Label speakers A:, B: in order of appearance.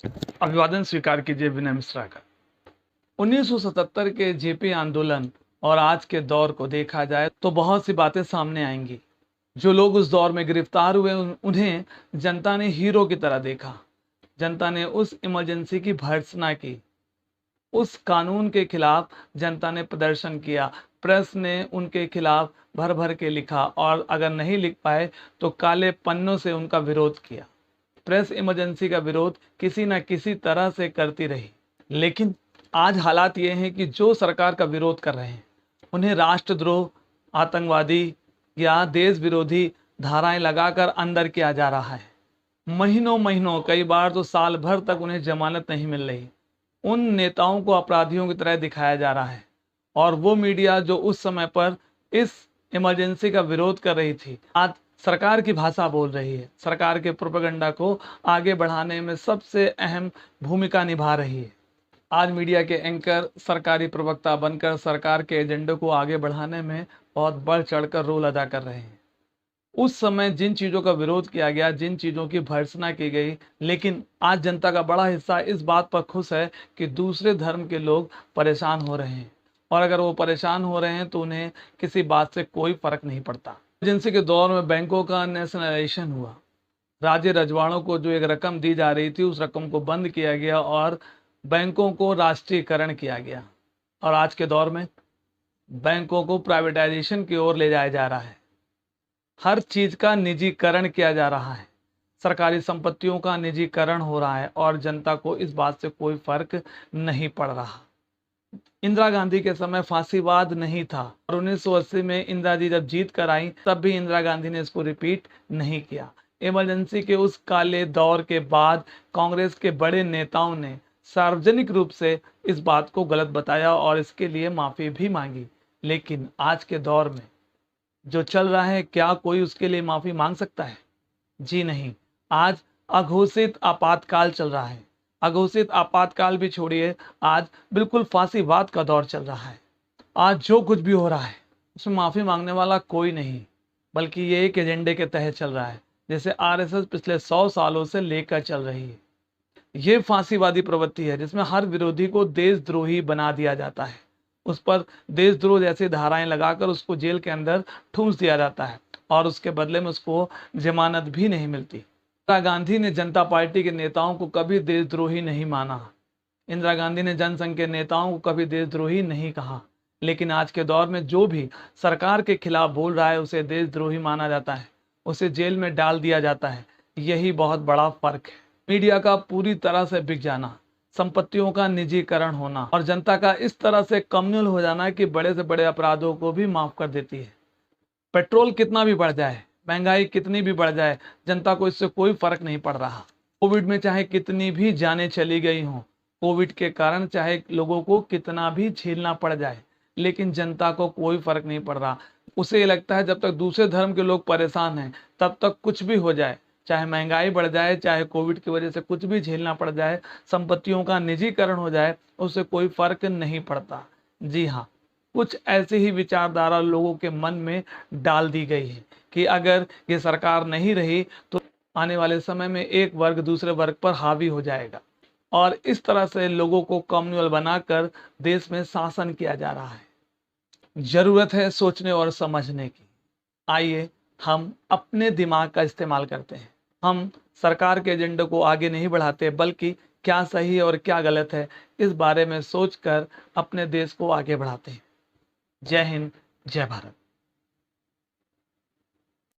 A: अभिवादन स्वीकार कीजिए विनय मिश्रा का। 1977 के जेपी आंदोलन और आज के दौर को देखा जाए तो बहुत सी बातें सामने आएंगी। जो लोग उस दौर में गिरफ्तार हुए उन्हें जनता ने हीरो की तरह देखा। जनता ने उस इमरजेंसी की भर्त्सना की। उस कानून के खिलाफ जनता ने प्रदर्शन किया। प्रेस ने उनके खिलाफ भर भर के लिखा और अगर नहीं लिख पाए तो काले पन्नों से उनका विरोध किया। प्रेस इमरजेंसी का विरोध किसी न किसी तरह से करती रही। लेकिन आज हालात ये हैं कि जो सरकार का विरोध कर रहे हैं उन्हें राष्ट्रद्रोह, आतंकवादी या देश विरोधी धाराएं लगाकर अंदर किया जा रहा है। महीनों महीनों, कई बार तो साल भर तक उन्हें जमानत नहीं मिल रही। उन नेताओं को अपराधियों की तरह दिखाया जा रहा है और वो मीडिया जो उस समय पर इस इमरजेंसी का विरोध कर रही थी, आज सरकार की भाषा बोल रही है। सरकार के प्रोपेगेंडा को आगे बढ़ाने में सबसे अहम भूमिका निभा रही है। आज मीडिया के एंकर सरकारी प्रवक्ता बनकर सरकार के एजेंडे को आगे बढ़ाने में बहुत बढ़ चढ़कर रोल अदा कर रहे हैं। उस समय जिन चीज़ों का विरोध किया गया, जिन चीज़ों की भर्त्सना की गई, लेकिन आज जनता का बड़ा हिस्सा इस बात पर खुश है कि दूसरे धर्म के लोग परेशान हो रहे हैं और अगर वो परेशान हो रहे हैं तो उन्हें किसी बात से कोई फर्क नहीं पड़ता। इमरजेंसी के दौर में बैंकों का नेशनलाइजेशन हुआ। राज्य रजवाड़ों को जो एक रकम दी जा रही थी उस रकम को बंद किया गया और बैंकों को राष्ट्रीयकरण किया गया। और आज के दौर में बैंकों को प्राइवेटाइजेशन की ओर ले जाया जा रहा है। हर चीज का निजीकरण किया जा रहा है। सरकारी संपत्तियों का निजीकरण हो रहा है और जनता को इस बात से कोई फर्क नहीं पड़ रहा। इंदिरा गांधी के समय फांसीवाद नहीं था और 1980 में इंदिरा जी जब जीत कर आई तब भी इंदिरा गांधी ने इसको रिपीट नहीं किया। इमरजेंसी के उस काले दौर के बाद कांग्रेस के बड़े नेताओं ने सार्वजनिक रूप से इस बात को गलत बताया और इसके लिए माफी भी मांगी। लेकिन आज के दौर में जो चल रहा है, क्या कोई उसके लिए माफी मांग सकता है? जी नहीं। आज अघोषित आपातकाल चल रहा है। अघोषित आपातकाल भी छोड़िए, आज बिल्कुल फांसीवाद का दौर चल रहा है। आज जो कुछ भी हो रहा है उसमें माफी मांगने वाला कोई नहीं, बल्कि ये एक एजेंडे के तहत चल रहा है, जैसे आरएसएस पिछले 100 सालों से लेकर चल रही है। ये फांसीवादी प्रवृत्ति है जिसमें हर विरोधी को देशद्रोही बना दिया जाता है। उस पर देशद्रोह जैसी धाराएं लगाकर उसको जेल के अंदर ठूंस दिया जाता है और उसके बदले में उसको जमानत भी नहीं मिलती। इंदिरा गांधी ने जनता पार्टी के नेताओं को कभी देशद्रोही नहीं माना। इंदिरा गांधी ने जनसंघ के नेताओं को कभी देशद्रोही नहीं कहा। लेकिन आज के दौर में जो भी सरकार के खिलाफ बोल रहा है उसे देशद्रोही माना जाता है, उसे जेल में डाल दिया जाता है। यही बहुत बड़ा फर्क है। मीडिया का पूरी तरह से बिक जाना, संपत्तियों का निजीकरण होना और जनता का इस तरह से कम्युनल हो जाना कि बड़े से बड़े अपराधों को भी माफ कर देती है। पेट्रोल कितना भी बढ़ जाए, महंगाई कितनी भी बढ़ जाए, जनता को इससे कोई फर्क नहीं पड़ रहा। कोविड में चाहे कितनी भी जानें चली गई हों, कोविड के कारण चाहे लोगों को कितना भी झेलना पड़ जाए, लेकिन जनता को कोई फर्क नहीं पड़ रहा। उसे ये लगता है जब तक दूसरे धर्म के लोग परेशान हैं तब तक कुछ भी हो जाए, चाहे महंगाई बढ़ जाए, चाहे कोविड की वजह से कुछ भी झेलना पड़ जाए, संपत्तियों का निजीकरण हो जाए, उससे कोई फर्क नहीं पड़ता। जी हाँ, कुछ ऐसी ही विचारधारा लोगों के मन में डाल दी गई है कि अगर ये सरकार नहीं रही तो आने वाले समय में एक वर्ग दूसरे वर्ग पर हावी हो जाएगा और इस तरह से लोगों को कम्युनल बनाकर देश में शासन किया जा रहा है। जरूरत है सोचने और समझने की। आइए हम अपने दिमाग का इस्तेमाल करते हैं। हम सरकार के एजेंडे को आगे नहीं बढ़ाते, बल्कि क्या सही है और क्या गलत है इस बारे में सोचकर अपने देश को आगे बढ़ाते हैं। जय हिंद, जय भारत।